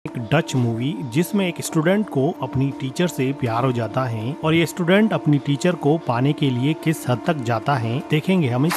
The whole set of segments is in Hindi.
एक डच मूवी जिसमें एक स्टूडेंट को अपनी टीचर से प्यार हो जाता है और ये स्टूडेंट अपनी टीचर को पाने के लिए किस हद तक जाता है देखेंगे हम इस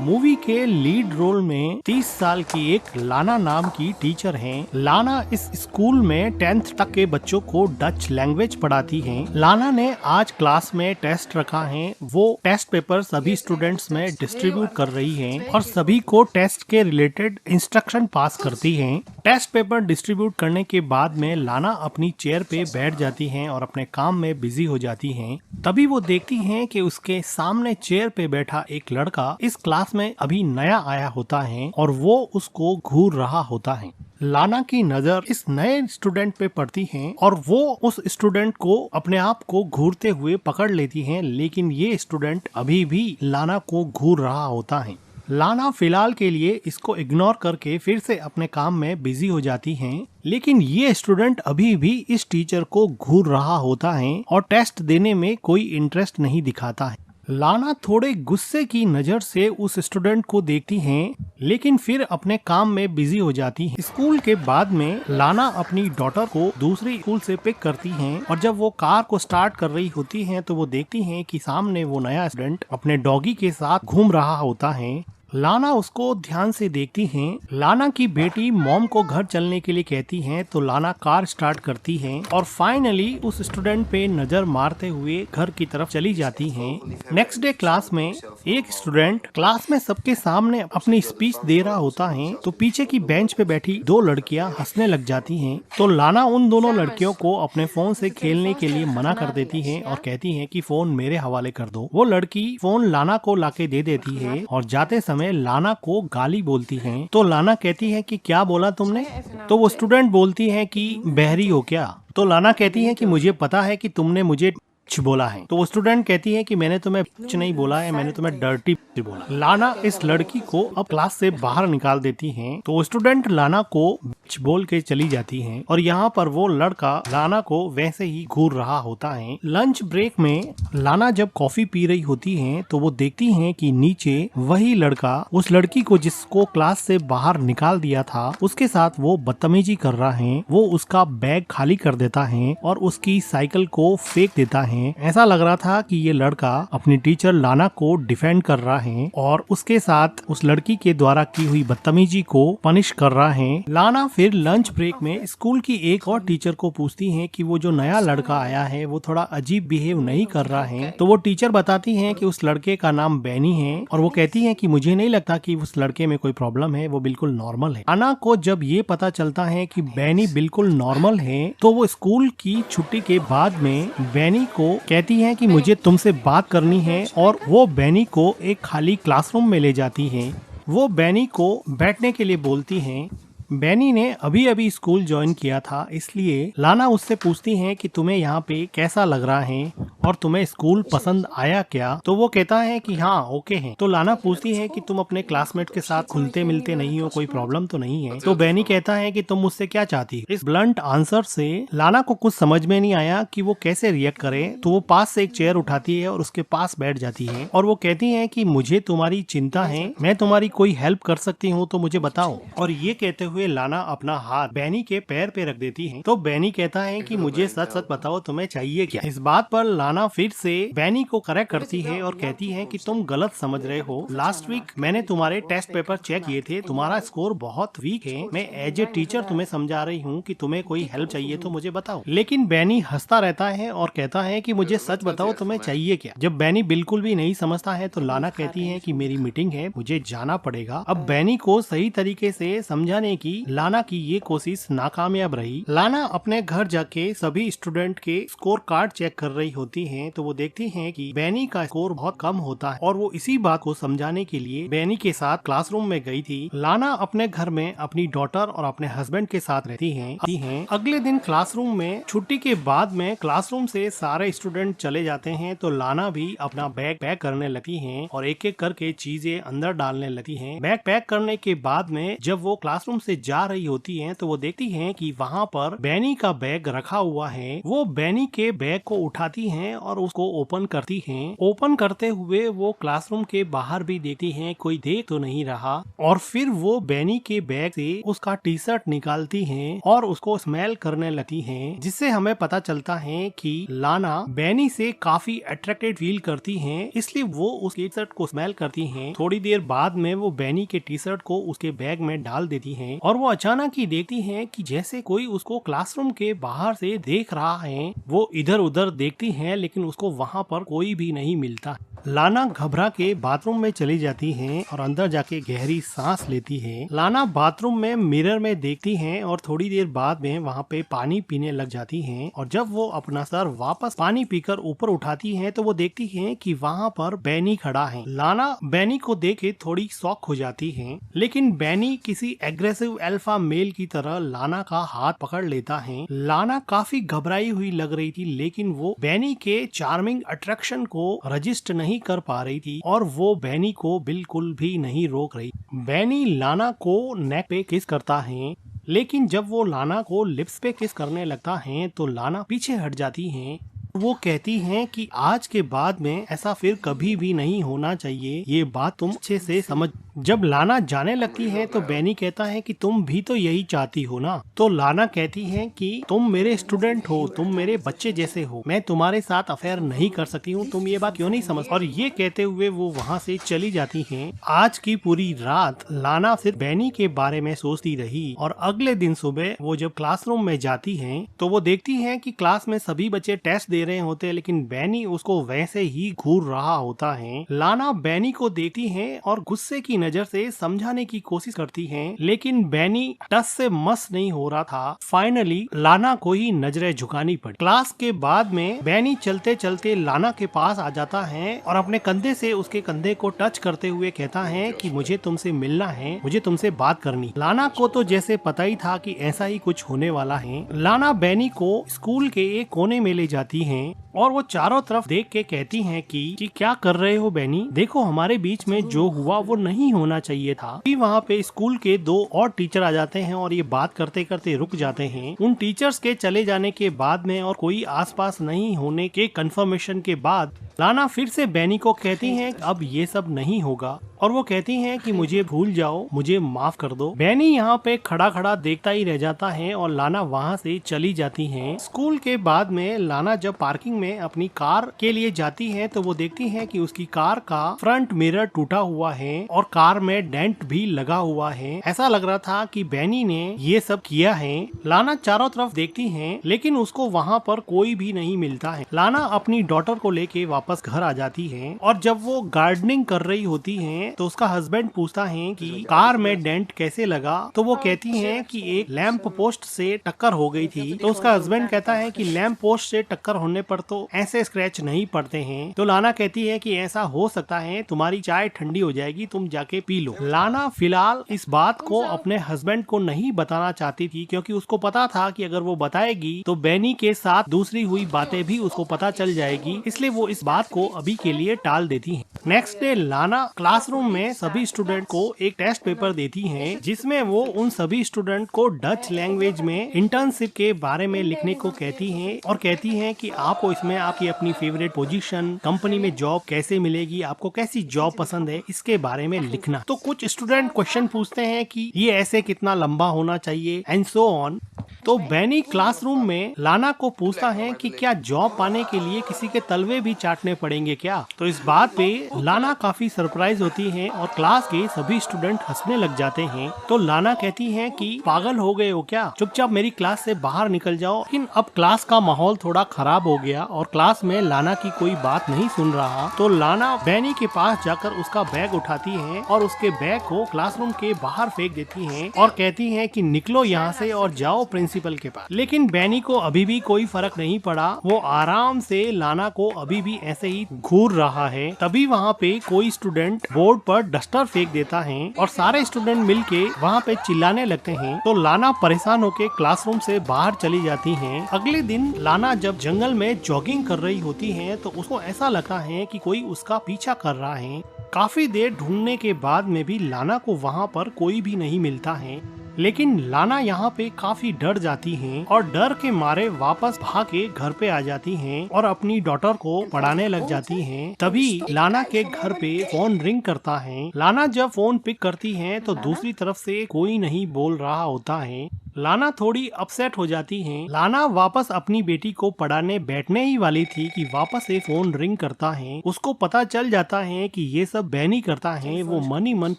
मूवी के लीड रोल में 30 साल की एक लाना नाम की टीचर हैं। लाना इस स्कूल में 10th तक के बच्चों को डच लैंग्वेज पढ़ाती हैं। लाना ने आज क्लास में टेस्ट रखा है। वो टेस्ट पेपर सभी स्टूडेंट्स में डिस्ट्रीब्यूट कर रही है और सभी को टेस्ट के रिलेटेड इंस्ट्रक्शन पास करती है। टेस्ट पेपर डिस्ट्रीब्यूट करने के बाद में लाना अपनी चेयर पे बैठ जाती हैं और अपने काम में बिजी हो जाती हैं। तभी वो देखती हैं कि उसके सामने चेयर पे बैठा एक लड़का इस क्लास में अभी नया आया होता है और वो उसको घूर रहा होता है। लाना की नजर इस नए स्टूडेंट पे पड़ती है और वो उस स्टूडेंट को अपने आप को घूरते हुए पकड़ लेती है, लेकिन ये स्टूडेंट अभी भी लाना को घूर रहा होता है। लाना फिलहाल के लिए इसको इग्नोर करके फिर से अपने काम में बिजी हो जाती हैं, लेकिन ये स्टूडेंट अभी भी इस टीचर को घूर रहा होता है और टेस्ट देने में कोई इंटरेस्ट नहीं दिखाता है। लाना थोड़े गुस्से की नजर से उस स्टूडेंट को देखती हैं, लेकिन फिर अपने काम में बिजी हो जाती है। स्कूल के बाद में लाना अपनी डॉटर को दूसरी स्कूल से पिक करती हैं और जब वो कार को स्टार्ट कर रही होती हैं तो वो देखती हैं कि सामने वो नया स्टूडेंट अपने डॉगी के साथ घूम रहा होता है। लाना उसको ध्यान से देखती हैं। लाना की बेटी मॉम को घर चलने के लिए कहती हैं तो लाना कार स्टार्ट करती है और फाइनली उस स्टूडेंट पे नजर मारते हुए घर की तरफ चली जाती हैं। नेक्स्ट डे क्लास में एक स्टूडेंट क्लास में सबके सामने अपनी स्पीच दे रहा होता है तो पीछे की बेंच पे बैठी दो लड़कियां हंसने लग जाती हैं। तो लाना उन दोनों लड़कियों को अपने फोन से खेलने के लिए मना कर देती है और कहती है कि फोन मेरे हवाले कर दो। वो लड़की फोन लाना को लाके दे देती है और जाते समय लाना को गाली बोलती हैं। तो लाना कहती है कि क्या बोला तुमने? तो वो स्टूडेंट बोलती है कि बहरी हो क्या? तो लाना कहती है कि मुझे पता है कि तुमने मुझे बोला है। तो वो स्टूडेंट कहती है कि मैंने तुम्हें कुछ नहीं बोला है, मैंने तुम्हें डर्टी बोला। लाना इस लड़की को अब क्लास से बाहर निकाल देती हैं। तो वो स्टूडेंट लाना को बोल के चली जाती हैं और यहाँ पर वो लड़का लाना को वैसे ही घूर रहा होता है। लंच ब्रेक में लाना जब कॉफी पी रही होती हैं तो वो देखती हैं कि नीचे वही लड़का उस लड़की को जिसको क्लास से बाहर निकाल दिया था उसके साथ वो बदतमीजी कर रहा है। वो उसका बैग खाली कर देता है और उसकी साइकिल को फेंक देता है। ऐसा लग रहा था कि ये लड़का अपनी टीचर लाना को डिफेंड कर रहा है और उसके साथ उस लड़की के द्वारा की हुई बदतमीजी को पनिश कर रहा है। लाना फिर लंच ब्रेक में स्कूल की एक और टीचर को पूछती है कि वो जो नया लड़का आया है वो थोड़ा अजीब बिहेव नहीं कर रहा है। तो वो टीचर बताती है कि उस लड़के का नाम बैनी है और वो कहती है कि मुझे नहीं लगता कि उस लड़के में कोई प्रॉब्लम है, वो बिल्कुल नॉर्मल है। लाना को जब ये पता चलता है कि बैनी बिल्कुल नॉर्मल है तो वो स्कूल की छुट्टी के बाद में बैनी को कहती है कि मुझे तुमसे बात करनी है और वो बैनी को एक खाली क्लासरूम में ले जाती है। वो बैनी को बैठने के लिए बोलती हैं। बैनी ने अभी अभी स्कूल ज्वाइन किया था, इसलिए लाना उससे पूछती है कि तुम्हें यहाँ पे कैसा लग रहा है और तुम्हें स्कूल पसंद आया क्या? तो वो कहता है कि हाँ ओके है। तो लाना पूछती है कि तुम अपने क्लासमेट के साथ खुलते मिलते नहीं हो, कोई प्रॉब्लम तो नहीं है? तो बैनी कहता है कि तुम मुझसे क्या चाहती हो? इस ब्लंट आंसर से लाना को कुछ समझ में नहीं आया कि वो कैसे रिएक्ट करे। तो वो पास से एक चेयर उठाती है और उसके पास बैठ जाती है और वो कहती है कि मुझे तुम्हारी चिंता है, मैं तुम्हारी कोई हेल्प कर सकती हूँ तो मुझे बताओ। और ये कहते हुए लाना अपना हाथ बैनी के पैर पे रख देती है। तो बैनी कहता है कि मुझे सच सच बताओ तुम्हें चाहिए क्या? इस बात पर लाना फिर से बैनी को करेक्ट करती है और कहती है कि तुम गलत समझ रहे हो। लास्ट वीक मैंने तुम्हारे टेस्ट पेपर चेक किए थे, तुम्हारा स्कोर बहुत वीक है। मैं एज ए टीचर तुम्हें समझा रही हूँ कि तुम्हें कोई हेल्प चाहिए तो मुझे बताओ। लेकिन बैनी हंसता रहता है और कहता है कि मुझे सच बताओ तुम्हें चाहिए क्या? जब बैनी बिल्कुल भी नहीं समझता है तो लाना कहती है कि मेरी मीटिंग है, मुझे जाना पड़ेगा। अब बैनी को सही तरीके से समझाने की लाना की ये कोशिश नाकामयाब रही। लाना अपने घर जाके सभी स्टूडेंट के स्कोर कार्ड चेक कर रही होती हैं तो वो देखती हैं कि बैनी का स्कोर बहुत कम होता है और वो इसी बात को समझाने के लिए बैनी के साथ क्लासरूम में गई थी। लाना अपने घर में अपनी डॉटर और अपने हस्बैंड के साथ रहती हैं। अगले दिन क्लासरूम में छुट्टी के बाद में क्लासरूम से सारे स्टूडेंट चले जाते हैं तो लाना भी अपना बैग पैक करने लगती है और एक एक करके चीजें अंदर डालने लगती है। बैग पैक करने के बाद में जब वो क्लासरूम से से जा रही होती हैं तो वो देखती हैं कि वहाँ पर बैनी का बैग रखा हुआ है। वो बैनी के बैग को उठाती हैं और उसको ओपन करती हैं। ओपन करते हुए वो क्लासरूम के बाहर भी देखती हैं कोई देख तो नहीं रहा, और फिर वो बैनी के बैग से उसका टी शर्ट निकालती हैं और उसको स्मेल करने लगती हैं, जिससे हमें पता चलता है कि लाना बैनी से काफी अट्रैक्टेड फील करती हैं, इसलिए वो उस टी शर्ट को स्मेल करती हैं। थोड़ी देर बाद में वो बैनी के टी शर्ट को उसके बैग में डाल देती हैं और वो अचानक ही देखती हैं कि जैसे कोई उसको क्लासरूम के बाहर से देख रहा है। वो इधर उधर देखती हैं लेकिन उसको वहाँ पर कोई भी नहीं मिलता। लाना घबरा के बाथरूम में चली जाती हैं और अंदर जाके गहरी सांस लेती है। लाना बाथरूम में मिरर में देखती हैं और थोड़ी देर बाद में वहाँ पे पानी पीने लग जाती हैं, और जब वो अपना सर वापस पानी पीकर ऊपर उठाती हैं तो वो देखती हैं कि वहाँ पर बैनी खड़ा है। लाना बैनी को देख के थोड़ी शॉक हो जाती है, लेकिन बैनी किसी एग्रेसिव अल्फा मेल की तरह लाना का हाथ पकड़ लेता है। लाना काफी घबराई हुई लग रही थी, लेकिन वो बैनी के चार्मिंग अट्रैक्शन को रजिस्ट नहीं कर पा रही थी और वो बैनी को बिल्कुल भी नहीं रोक रही। बैनी लाना को नेक पे किस करता है, लेकिन जब वो लाना को लिप्स पे किस करने लगता है तो लाना पीछे हट जाती है। वो कहती हैं कि आज के बाद में ऐसा फिर कभी भी नहीं होना चाहिए, ये बात तुम अच्छे से समझ। जब लाना जाने लगती है तो बैनी कहता है कि तुम भी तो यही चाहती हो ना। तो लाना कहती है कि तुम मेरे स्टूडेंट हो, तुम मेरे बच्चे जैसे हो, मैं तुम्हारे साथ अफेयर नहीं कर सकती हूँ, तुम ये बात क्यों नहीं समझ। और ये कहते हुए वो वहाँ से चली जाती हैं। आज की पूरी रात लाना सिर्फ बैनी के बारे में सोचती रही, और अगले दिन सुबह वो जब क्लासरूम में जाती है तो वो देखती है कि क्लास में सभी बच्चे टेस्ट दे रहे होते हैं, लेकिन बैनी उसको वैसे ही घूर रहा होता है। लाना बैनी को देखती है और गुस्से की नजर से समझाने की कोशिश करती हैं, लेकिन बैनी टस से मस नहीं हो रहा था। फाइनली लाना को ही नजरें झुकानी पड़ी। क्लास के बाद में बैनी चलते चलते लाना के पास आ जाता है और अपने कंधे से उसके कंधे को टच करते हुए कहता है कि मुझे तुमसे मिलना है, मुझे तुमसे बात करनी। लाना को तो जैसे पता ही था कि ऐसा ही कुछ होने वाला है। लाना बैनी को स्कूल के एक कोने में ले जाती है और वो चारों तरफ देख के कहती हैं कि क्या कर रहे हो बैनी, देखो हमारे बीच में जो हुआ वो नहीं होना चाहिए था। फिर वहाँ पे स्कूल के दो और टीचर आ जाते हैं और ये बात करते करते रुक जाते हैं। उन टीचर्स के चले जाने के बाद में और कोई आसपास नहीं होने के कंफर्मेशन के बाद लाना फिर से बैनी को कहती हैं अब ये सब नहीं होगा, और वो कहती हैं कि मुझे भूल जाओ, मुझे माफ कर दो। बैनी यहाँ पे खड़ा खड़ा देखता ही रह जाता है और लाना वहाँ से चली जाती है। स्कूल के बाद में लाना जब पार्किंग में अपनी कार के लिए जाती है तो वो देखती है कि उसकी कार का फ्रंट मिरर टूटा हुआ है और कार में डेंट भी लगा हुआ है। ऐसा लग रहा था कि बैनी ने ये सब किया है। लाना चारों तरफ देखती है लेकिन उसको वहाँ पर कोई भी नहीं मिलता है। लाना अपनी डॉटर को लेके वापस घर आ जाती है और जब वो गार्डनिंग कर रही होती है तो उसका हस्बैंड पूछता है कि कार में डेंट कैसे लगा, तो वो कहती है कि एक लैंप पोस्ट से टक्कर हो गई थी। तो उसका हस्बैंड कहता है कि लैंप पोस्ट से टक्कर होने पर तो ऐसे स्क्रैच नहीं पड़ते हैं। तो लाना कहती है कि ऐसा हो सकता है, तुम्हारी चाय ठंडी हो जाएगी, तुम जाके पी लो। लाना फिलहाल इस बात को अपने हस्बैंड को नहीं बताना चाहती थी क्योंकि उसको पता था कि अगर वो बताएगी तो बैनी के साथ दूसरी हुई बातें भी उसको पता चल जाएगी, इसलिए वो इस बात को अभी के लिए टाल देती है। नेक्स्ट डे लाना क्लासरूम में सभी स्टूडेंट को एक टेस्ट पेपर देती है जिसमें वो उन सभी स्टूडेंट को डच लैंग्वेज में इंटर्नशिप के बारे में लिखने को कहती है और कहती है कि आपको इसमें आपकी अपनी फेवरेट पोजीशन, कंपनी में जॉब कैसे मिलेगी, आपको कैसी जॉब पसंद है, इसके बारे में लिखना। तो कुछ स्टूडेंट क्वेश्चन पूछते हैं कि ये ऐसे कितना लंबा होना चाहिए एंड सो ऑन। तो बैनी क्लासरूम में लाना को पूछता है कि क्या जॉब पाने के लिए किसी के तलवे भी चाटने पड़ेंगे क्या। तो इस बात पे लाना काफी सरप्राइज होती है और क्लास के सभी स्टूडेंट हंसने लग जाते हैं। तो लाना कहती है कि पागल हो गए हो क्या, चुपचाप मेरी क्लास से बाहर निकल जाओ। लेकिन अब क्लास का माहौल थोड़ा खराब हो गया और क्लास में लाना की कोई बात नहीं सुन रहा। तो लाना बैनी के पास जाकर उसका बैग उठाती है और उसके बैग को क्लासरूम के बाहर फेंक देती है और कहती है कि निकलो यहाँ से और जाओ प्रिंसिपल के पास। लेकिन बैनी को अभी भी कोई फर्क नहीं पड़ा, वो आराम से लाना को अभी भी ऐसे ही घूर रहा है। तभी वहाँ पे कोई स्टूडेंट बोर्ड पर डस्टर फेंक देता है और सारे स्टूडेंट मिलके वहाँ पे चिल्लाने लगते हैं। तो लाना परेशान होके क्लासरूम से बाहर चली जाती है। अगले दिन लाना जब जंगल में जॉगिंग कर रही होती है तो उसको ऐसा लगता है कि कोई उसका पीछा कर रहा है। काफी देर ढूंढने के बाद में भी लाना को वहाँ पर कोई भी नहीं मिलता है। लेकिन लाना यहाँ पे काफी डर जाती हैं और डर के मारे वापस भाग के घर पे आ जाती हैं और अपनी डॉटर को पढ़ाने लग जाती हैं। तभी लाना के घर पे फोन रिंग करता है। लाना जब फोन पिक करती है तो दूसरी तरफ से कोई नहीं बोल रहा होता है। लाना थोड़ी अपसेट हो जाती है। लाना वापस अपनी बेटी को पढ़ाने बैठने ही वाली थी कि वापस से फोन रिंग करता है। उसको पता चल जाता है कि ये सब बैनी करता है। वो मन ही मन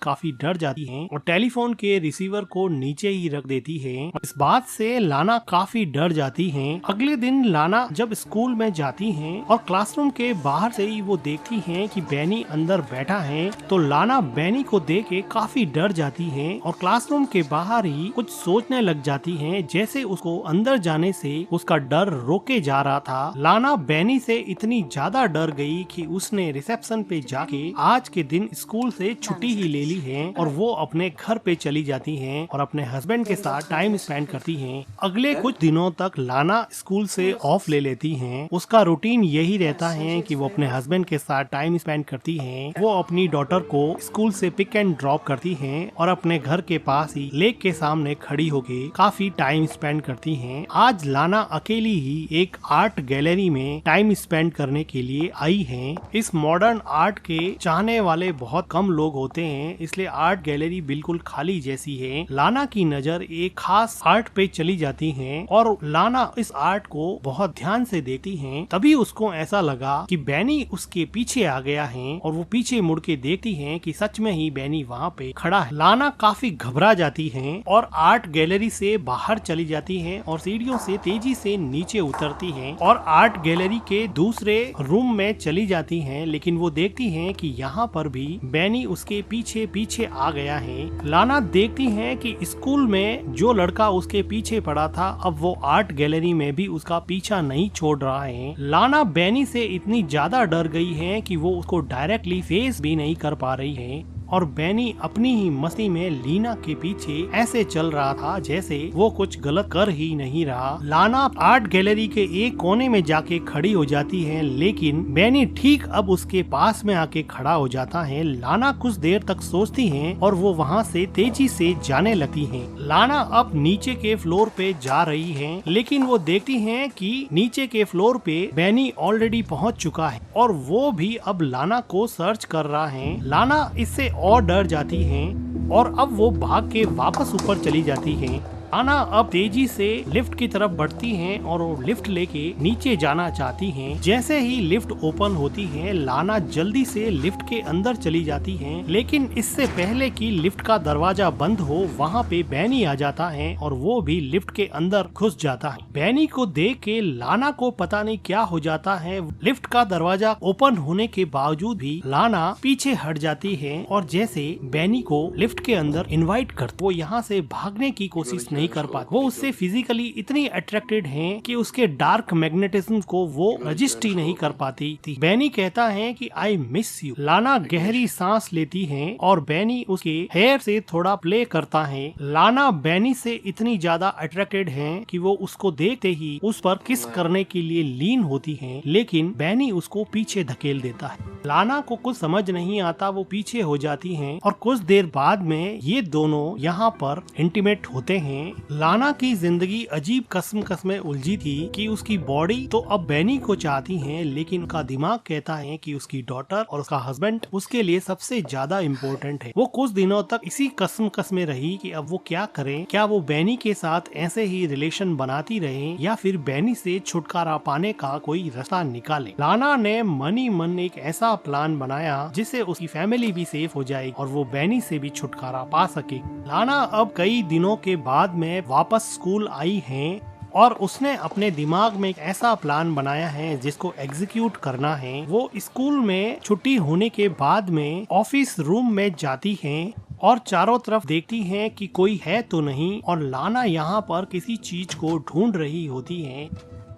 काफी डर जाती है और टेलीफोन के रिसीवर को नीचे ही रख देती है। इस बात से लाना काफी डर जाती है। अगले दिन लाना जब स्कूल में जाती है और क्लासरूम के बाहर से ही वो देखती है कि बैनी अंदर बैठा है, तो लाना बैनी को देख के काफी डर जाती है और क्लासरूम के बाहर ही कुछ सोचने लग जाती है, जैसे उसको अंदर जाने से उसका डर रोके जा रहा था। लाना बैनी से इतनी ज्यादा डर गई कि उसने रिसेप्शन पे जाके आज के दिन स्कूल से छुट्टी ही ले ली है और वो अपने घर पे चली जाती है और अपने हस्बैंड के साथ टाइम स्पेंड करती है। अगले कुछ दिनों तक लाना स्कूल से ऑफ ले लेती है। उसका रूटीन यही रहता है कि वो अपने हस्बैंड के साथ टाइम स्पेंड करती है। वो अपनी डॉटर को स्कूल से पिक एंड ड्रॉप करती है और अपने घर के पास ही लेक के सामने खड़ी होके काफी टाइम स्पेंड करती हैं। आज लाना अकेली ही एक आर्ट गैलरी में टाइम स्पेंड करने के लिए आई है। इस मॉडर्न आर्ट के चाहने वाले बहुत कम लोग होते हैं, इसलिए आर्ट गैलरी बिल्कुल खाली जैसी है। लाना की नजर एक खास आर्ट पे चली जाती है और लाना इस आर्ट को बहुत ध्यान से देखती है। तभी उसको ऐसा लगा कि बैनी उसके पीछे आ गया है और वो पीछे मुड़ के देखती है कि सच में ही बैनी वहाँ पे खड़ा है। लाना काफी घबरा जाती है और आर्ट गैलरी से बाहर चली जाती है और सीढ़ियों से तेजी से नीचे उतरती है और आर्ट गैलरी के दूसरे रूम में चली जाती है। लेकिन वो देखती है कि यहाँ पर भी बैनी उसके पीछे पीछे आ गया है। लाना देखती है कि स्कूल में जो लड़का उसके पीछे पड़ा था, अब वो आर्ट गैलरी में भी उसका पीछा नहीं छोड़ रहा है। लाना बैनी से इतनी ज्यादा डर गई है कि वो उसको डायरेक्टली फेस भी नहीं कर पा रही है और बैनी अपनी ही मस्ती में लीना के पीछे ऐसे चल रहा था जैसे वो कुछ गलत कर ही नहीं रहा। लाना आर्ट गैलरी के एक कोने में जाके खड़ी हो जाती है, लेकिन बैनी ठीक अब उसके पास में आके खड़ा हो जाता है। लाना कुछ देर तक सोचती है और वो वहाँ से तेजी से जाने लगती है। लाना अब नीचे के फ्लोर पे जा रही है, लेकिन वो देखती है कि नीचे के फ्लोर पे बैनी ऑलरेडी पहुँच चुका है और वो भी अब लाना को सर्च कर रहा है। लाना इससे और डर जाती हैं और अब वो भाग के वापस ऊपर चली जाती हैं। लाना अब तेजी से लिफ्ट की तरफ बढ़ती हैं और वो लिफ्ट लेके नीचे जाना चाहती हैं। जैसे ही लिफ्ट ओपन होती है, लाना जल्दी से लिफ्ट के अंदर चली जाती है, लेकिन इससे पहले कि लिफ्ट का दरवाजा बंद हो, वहाँ पे बैनी आ जाता है और वो भी लिफ्ट के अंदर घुस जाता है। बैनी को देख के लाना को पता नहीं क्या हो जाता है। लिफ्ट का दरवाजा ओपन होने के बावजूद भी लाना पीछे हट जाती है और जैसे बैनी को लिफ्ट के अंदर इनवाइट कर, वो यहाँ से भागने की कोशिश नहीं कर पाती। वो उससे फिजिकली इतनी अट्रैक्टेड हैं कि उसके डार्क मैग्नेटिज्म को वो रजिस्ट ही नहीं कर पाती थी। बैनी कहता है कि आई मिस यू। लाना गहरी सांस लेती है और बैनी उसके हेयर से थोड़ा प्ले करता है। लाना बैनी से इतनी ज्यादा अट्रैक्टेड है कि वो उसको देखते ही उस पर किस करने के लिए लीन होती है, लेकिन बैनी उसको पीछे धकेल देता है। लाना को कुछ समझ नहीं आता, वो पीछे हो जाती हैं और कुछ देर बाद में ये दोनों यहाँ पर इंटीमेट होते हैं। लाना की जिंदगी अजीब कस्म में उलझी थी कि उसकी बॉडी तो अब बैनी को चाहती है, लेकिन उनका दिमाग कहता है कि उसकी डॉटर और उसका हस्बैंड उसके लिए सबसे ज्यादा इम्पोर्टेंट है। वो कुछ दिनों तक इसी कस्म में रही कि अब वो क्या करे। क्या वो बैनी के साथ ऐसे ही रिलेशन बनाती रहे या फिर बैनी से छुटकारा पाने का कोई रास्ता निकाले। लाना ने मन ही मन एक ऐसा प्लान बनाया जिससे उसकी फैमिली भी सेफ हो जाएगी और वो बैनी से भी छुटकारा पा सके। लाना अब कई दिनों के बाद में वापस स्कूल आई है और उसने अपने दिमाग में एक ऐसा प्लान बनाया है जिसको एग्जीक्यूट करना है। वो स्कूल में छुट्टी होने के बाद में ऑफिस रूम में जाती है और चारों तरफ देखती हैं कि कोई है तो नहीं और लाना यहाँ पर किसी चीज को ढूंढ रही होती है।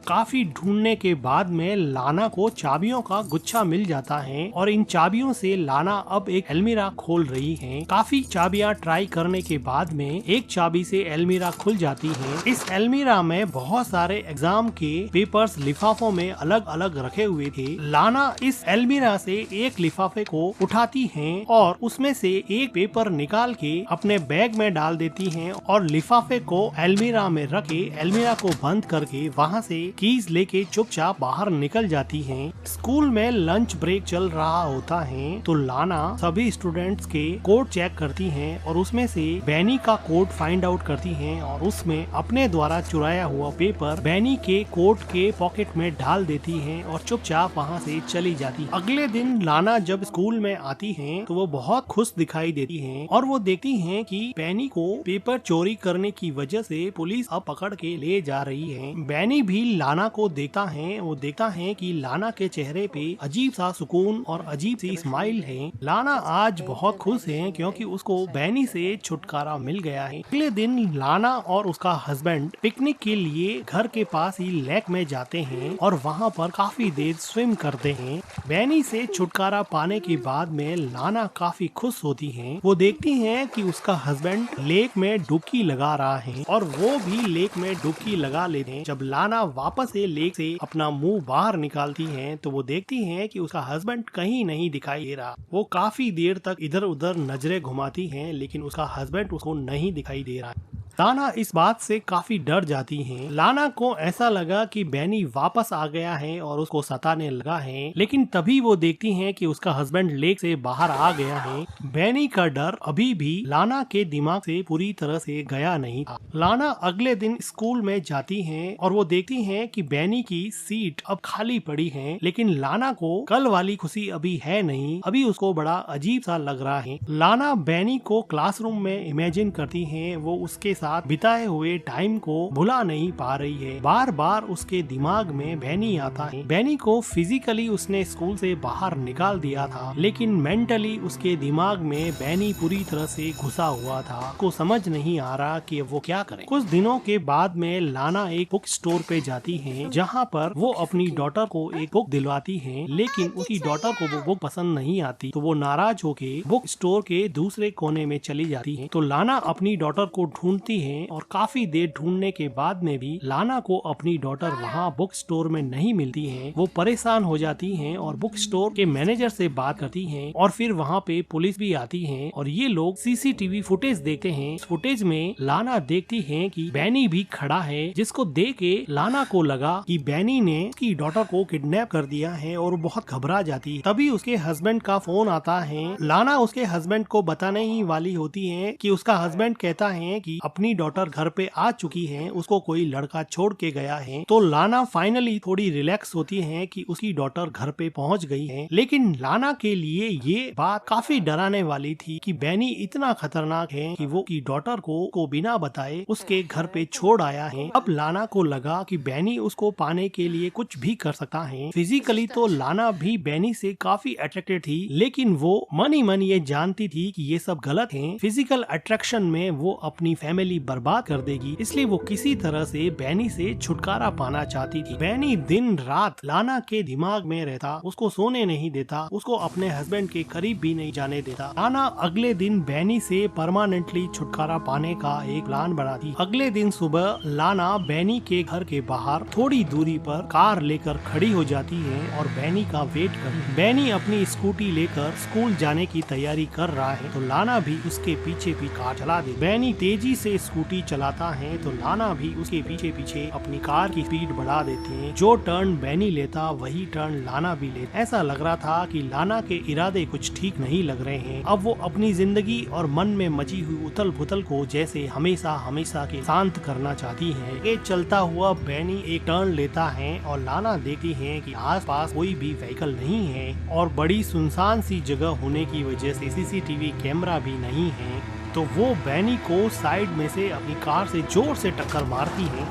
काफी ढूंढने के बाद में लाना को चाबियों का गुच्छा मिल जाता है और इन चाबियों से लाना अब एक अलमीरा खोल रही है। काफी चाबियां ट्राई करने के बाद में एक चाबी से अलमीरा खुल जाती है। इस अलमीरा में बहुत सारे एग्जाम के पेपर्स लिफाफों में अलग अलग रखे हुए थे। लाना इस अलमीरा से एक लिफाफे को उठाती है और उसमें से एक पेपर निकाल के अपने बैग में डाल देती है और लिफाफे को अलमीरा में रख के अलमीरा को बंद करके वहाँ से कीज लेके चुपचाप बाहर निकल जाती है। स्कूल में लंच ब्रेक चल रहा होता है तो लाना सभी स्टूडेंट्स के कोड चेक करती है और उसमें से बैनी का कोड फाइंड आउट करती है और उसमें अपने द्वारा चुराया हुआ पेपर बैनी के कोट के पॉकेट में डाल देती है और चुपचाप वहाँ से चली जाती है। अगले दिन लाना जब स्कूल में आती है तो वो बहुत खुश दिखाई देती है और वो देखती है कि बैनी को पेपर चोरी करने की वजह से पुलिस अब पकड़ के ले जा रही है। बैनी भी लाना को देखता है, वो देखता है कि लाना के चेहरे पे अजीब सा सुकून और अजीब सी स्माइल है। लाना आज बहुत खुश है क्योंकि उसको बैनी से छुटकारा मिल गया है। अगले दिन लाना और उसका हस्बैंड पिकनिक के लिए घर के पास ही लेक में जाते हैं और वहाँ पर काफी देर स्विम करते हैं। बैनी से छुटकारा पाने के बाद में लाना काफी खुश होती है। वो देखती है कि उसका हस्बैंड लेक में डुबकी लगा रहा है और वो भी लेक में डुबकी लगा लेते हैं। जब लाना वापस से लेक से अपना मुंह बाहर निकालती है तो वो देखती है कि उसका हस्बैंड कहीं नहीं दिखाई दे रहा। वो काफी देर तक इधर उधर नजरें घुमाती है लेकिन उसका हस्बैंड उसको नहीं दिखाई दे रहा है। लाना इस बात से काफी डर जाती है। लाना को ऐसा लगा कि बैनी वापस आ गया है और उसको सताने लगा है, लेकिन तभी वो देखती है कि उसका हस्बैंड लेक से बाहर आ गया है। बैनी का डर अभी भी लाना के दिमाग से पूरी तरह से गया नहीं था। लाना अगले दिन स्कूल में जाती है और वो देखती है कि बैनी की सीट अब खाली पड़ी है, लेकिन लाना को कल वाली खुशी अभी है नहीं। अभी उसको बड़ा अजीब सा लग रहा है। लाना बैनी को क्लासरूम में इमेजिन करती है, वो उसके साथ बिताए हुए टाइम को भुला नहीं पा रही है। बार बार उसके दिमाग में बैनी आता है। बैनी को फिजिकली उसने स्कूल से बाहर निकाल दिया था, लेकिन मेंटली उसके दिमाग में बैनी पूरी तरह से घुसा हुआ था। को समझ नहीं आ रहा कि वो क्या करे। कुछ दिनों के बाद में लाना एक बुक स्टोर पे जाती है, जहाँ पर वो अपनी डॉटर को एक बुक दिलवाती है, लेकिन उसकी डॉटर को वो बुक पसंद नहीं आती तो वो नाराज होके बुक स्टोर के दूसरे कोने में चली जाती है। तो लाना अपनी डॉटर को ढूंढती है और काफी देर ढूंढने के बाद में भी लाना को अपनी डॉटर वहाँ बुक स्टोर में नहीं मिलती है। वो परेशान हो जाती है और बुक स्टोर के मैनेजर से बात करती है और फिर वहाँ पे पुलिस भी आती है और ये लोग सीसीटीवी फुटेज देखते हैं। इस फुटेज में लाना देखती है कि बैनी भी खड़ा है, जिसको देख के लाना को लगा कि बैनी ने उसकी डॉटर को किडनैप कर दिया है और बहुत घबरा जाती है। तभी उसके हस्बैंड का फोन आता है। लाना उसके हस्बैंड को बताने ही वाली होती है कि उसका हस्बैंड कहता है कि अपनी डॉटर घर पे आ चुकी है, उसको कोई लड़का छोड़ के गया है। तो लाना फाइनली थोड़ी रिलैक्स होती है कि उसकी डॉटर घर पे पहुंच गई है, लेकिन लाना के लिए ये बात काफी डराने वाली थी कि बैनी इतना खतरनाक है कि वो की डॉटर को बिना बताए उसके घर पे छोड़ आया है। अब लाना को लगा कि बैनी उसको पाने के लिए कुछ भी कर सकता है। फिजिकली तो लाना भी बैनी से काफी अट्रैक्टेड थी, लेकिन वो मन ही मन ये जानती थी कि ये सब गलत है। फिजिकल अट्रैक्शन में वो अपनी फैमिली बर्बाद कर देगी, इसलिए वो किसी तरह से बैनी से छुटकारा पाना चाहती थी। बैनी दिन रात लाना के दिमाग में रहता, उसको सोने नहीं देता, उसको अपने हस्बैंड के करीब भी नहीं जाने देता। लाना अगले दिन बैनी से परमानेंटली छुटकारा पाने का एक प्लान बनाती। अगले दिन सुबह लाना बैनी के घर के बाहर थोड़ी दूरी पर कार लेकर खड़ी हो जाती है और बैनी का वेट करती। बैनी अपनी स्कूटी लेकर स्कूल जाने की तैयारी कर रहा है तो लाना भी उसके पीछे भी कार चला दे। बैनी तेजी से स्कूटी चलाता है तो लाना भी उसके पीछे पीछे अपनी कार की स्पीड बढ़ा देते हैं। जो टर्न बैनी लेता वही टर्न लाना भी लेता। ऐसा लग रहा था कि लाना के इरादे कुछ ठीक नहीं लग रहे हैं। अब वो अपनी जिंदगी और मन में मची हुई उथल पुथल को जैसे हमेशा हमेशा के शांत करना चाहती है। ये चलता हुआ बैनी एक टर्न लेता है और लाना देखती है कि आसपास कोई भी व्हीकल नहीं है और बड़ी सुनसान सी जगह होने की वजह से सीसीटीवी कैमरा भी नहीं है। तो वो बैनी को साइड में से अपनी कार से जोर से टक्कर मारती है,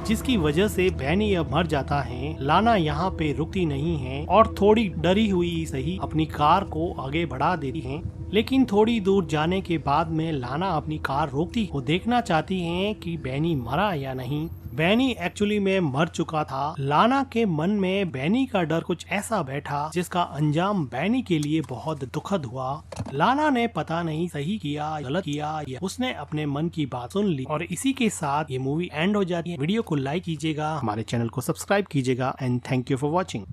जिसकी वजह से बैनी अब मर जाता है। लाना यहाँ पे रुकती नहीं है और थोड़ी डरी हुई सही अपनी कार को आगे बढ़ा देती है, लेकिन थोड़ी दूर जाने के बाद में लाना अपनी कार रोकती। वो देखना चाहती है कि बैनी मरा या नहीं। बैनी एक्चुअली में मर चुका था। लाना के मन में बैनी का डर कुछ ऐसा बैठा जिसका अंजाम बैनी के लिए बहुत दुखद हुआ। लाना ने पता नहीं सही किया गलत किया, या उसने अपने मन की बात सुन ली। और इसी के साथ ये मूवी एंड हो जाती है। वीडियो को लाइक कीजिएगा, हमारे चैनल को सब्सक्राइब कीजिएगा and thank you for watching.